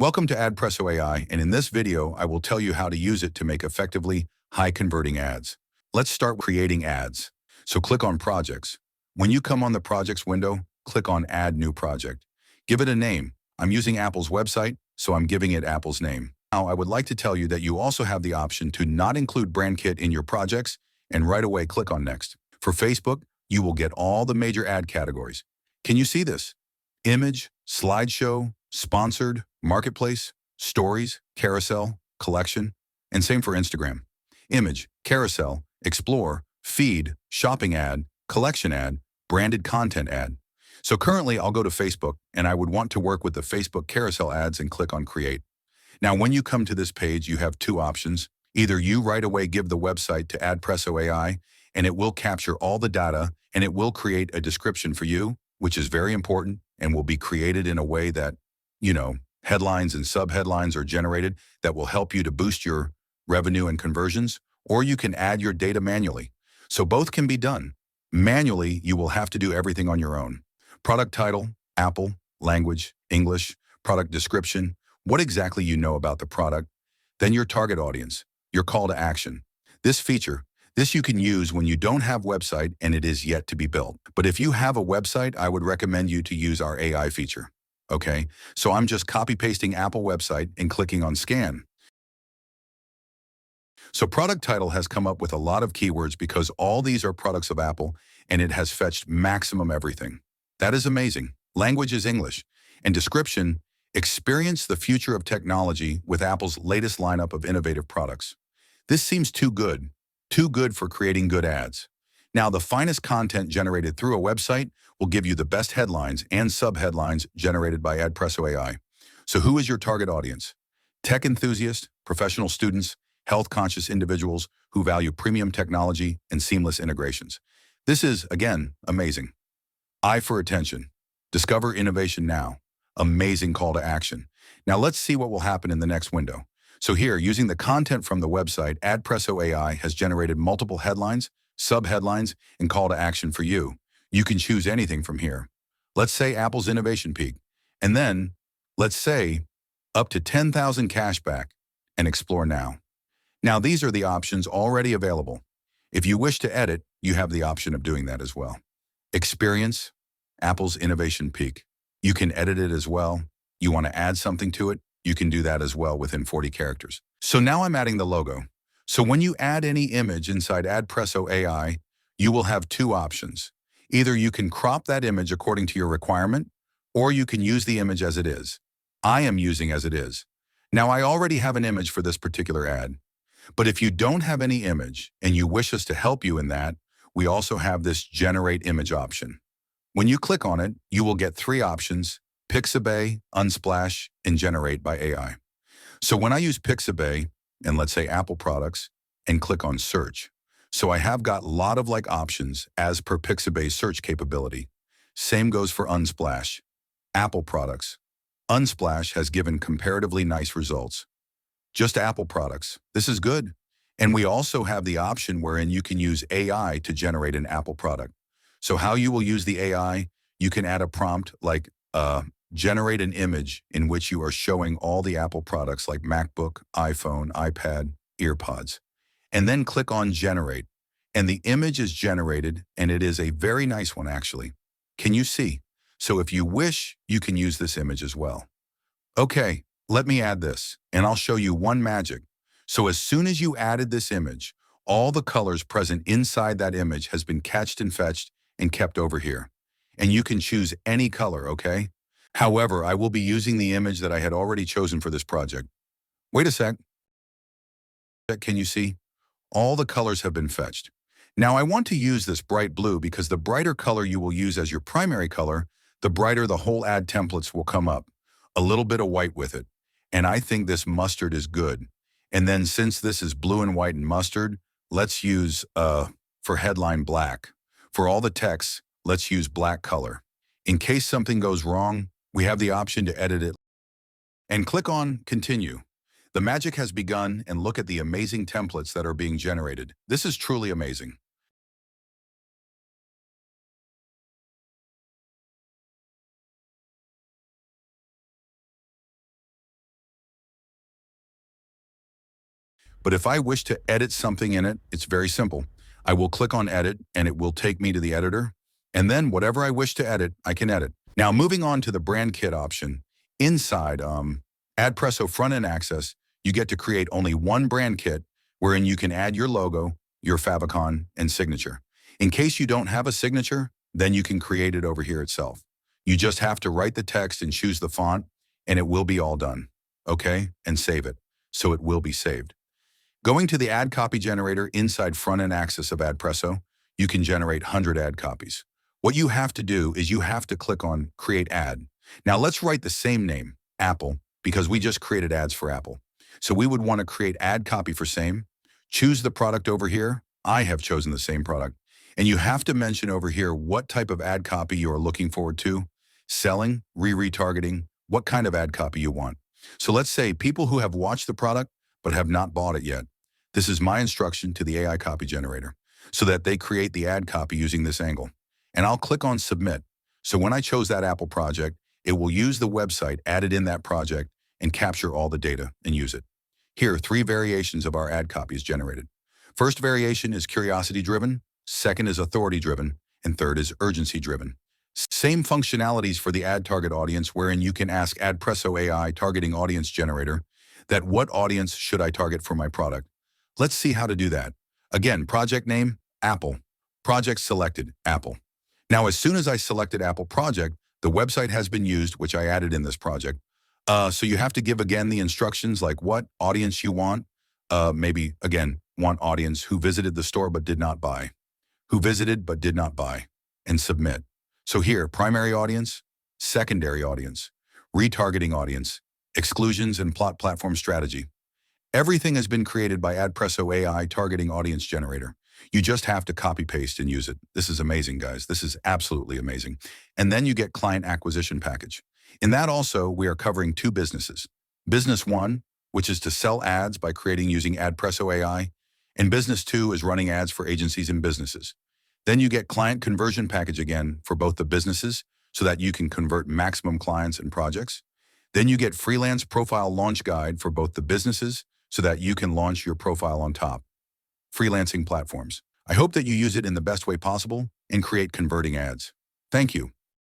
Welcome to AdPresso AI, and in this video, I will tell you how to use it to make effectively high-converting ads. Let's start with creating ads. So click on Projects. When you come on the Projects window, click on Add New Project. Give it a name. I'm using Apple's website, so I'm giving it Apple's name. Now, I would like to tell you that you also have the option to not include BrandKit in your projects, and right away click on Next. For Facebook, you will get all the major ad categories. Can you see this? Image, slideshow, sponsored, marketplace, stories, carousel, collection, and same for Instagram. Image, carousel, explore, feed, shopping ad, collection ad, branded content ad. So currently I'll go to Facebook and I would want to work with the Facebook carousel ads and click on create. Now when you come to this page, you have two options. Either you right away give the website to AdPresso AI and it will capture all the data and it will create a description for you, which is very important and will be created in a way that, headlines and subheadlines are generated that will help you to boost your revenue and conversions, or you can add your data manually. So both can be done. Manually, you will have to do everything on your own. Product title, Apple, language, English, product description, what exactly you know about the product, then your target audience, your call to action. This you can use when you don't have website and it is yet to be built. But if you have a website, I would recommend you to use our AI feature. Okay, so I'm just copy pasting Apple website and clicking on scan. So product title has come up with a lot of keywords because all these are products of Apple and it has fetched maximum everything. That is amazing. Language is English. And description, experience the future of technology with Apple's latest lineup of innovative products. This seems too good for creating good ads. Now, the finest content generated through a website will give you the best headlines and subheadlines generated by AdPresso AI. So who is your target audience? Tech enthusiasts, professional students, health-conscious individuals who value premium technology and seamless integrations. This is, again, amazing. Eye for attention. Discover innovation now. Amazing call to action. Now let's see what will happen in the next window. So here, using the content from the website, AdPresso AI has generated multiple headlines, subheadlines, and call to action for you. You can choose anything from here. Let's say Apple's innovation peak, and then let's say up to 10,000 cash back and explore now. Now these are the options already available. If you wish to edit, you have the option of doing that as well. Experience Apple's innovation peak. You can edit it as well. You want to add something to it, you can do that as well within 40 characters. So now I'm adding the logo. So when you add any image inside AdPresso AI, you will have two options. Either you can crop that image according to your requirement, or you can use the image as it is. I am using as it is. Now I already have an image for this particular ad. But if you don't have any image and you wish us to help you in that, we also have this generate image option. When you click on it, you will get three options: Pixabay, Unsplash, and Generate by AI. So when I use Pixabay, and let's say Apple products, and click on search, so I have got a lot of options as per Pixabay's search capability. Same goes for Unsplash. Apple products. Unsplash has given comparatively nice results. Just Apple products. This is good. And we also have the option wherein you can use AI to generate an Apple product. So how you will use the AI, you can add a prompt like generate an image in which you are showing all the Apple products like MacBook, iPhone, iPad, EarPods, and then click on generate. And the image is generated, and it is a very nice one actually. Can you see? So if you wish, you can use this image as well. Okay, let me add this, and I'll show you one magic. So as soon as you added this image, all the colors present inside that image has been catched and fetched and kept over here. And you can choose any color, okay? However, I will be using the image that I had already chosen for this project. Wait a sec. Can you see? All the colors have been fetched. Now I want to use this bright blue because the brighter color you will use as your primary color, the brighter the whole ad templates will come up. A little bit of white with it. And I think this mustard is good. And then since this is blue and white and mustard, let's use, for headline, black. For all the text, let's use black color. In case something goes wrong, we have the option to edit it and click on continue. The magic has begun, and look at the amazing templates that are being generated. This is truly amazing. But if I wish to edit something in it, it's very simple. I will click on edit and it will take me to the editor. And then whatever I wish to edit, I can edit. Now moving on to the brand kit option, inside AdPresso front-end access, you get to create only one brand kit wherein you can add your logo, your favicon, and signature. In case you don't have a signature, then you can create it over here itself. You just have to write the text and choose the font, and it will be all done. Okay? And save it. So it will be saved. Going to the ad copy generator inside front-end access of AdPresso, you can generate 100 ad copies. What you have to do is you have to click on Create Ad. Now let's write the same name, Apple, because we just created ads for Apple. So we would want to create ad copy for same. Choose the product over here. I have chosen the same product. And you have to mention over here what type of ad copy you are looking forward to, selling, retargeting, what kind of ad copy you want. So let's say people who have watched the product but have not bought it yet. This is my instruction to the AI copy generator so that they create the ad copy using this angle. And I'll click on Submit. So when I chose that Apple project, it will use the website added in that project and capture all the data and use it. Here, 3 variations of our ad copy is generated. First variation is curiosity-driven, second is authority-driven, and third is urgency-driven. Same functionalities for the ad target audience wherein you can ask AdPresso AI targeting audience generator that what audience should I target for my product. Let's see how to do that. Again, project name, Apple. Project selected, Apple. Now, as soon as I selected Apple project, the website has been used, which I added in this project. So you have to give again the instructions like what audience you want. Maybe, again, want audience who visited the store but did not buy. Who visited but did not buy. And submit. So here, primary audience, secondary audience, retargeting audience, exclusions and plot platform strategy. Everything has been created by AdPresso AI targeting audience generator. You just have to copy paste and use it. This is amazing, guys. This is absolutely amazing. And then you get client acquisition package. In that also, we are covering 2 businesses. Business 1, which is to sell ads by creating using AdPresso AI, and business 2 is running ads for agencies and businesses. Then you get client conversion package again for both the businesses so that you can convert maximum clients and projects. Then you get freelance profile launch guide for both the businesses so that you can launch your profile on top. Freelancing platforms. I hope that you use it in the best way possible and create converting ads. Thank you.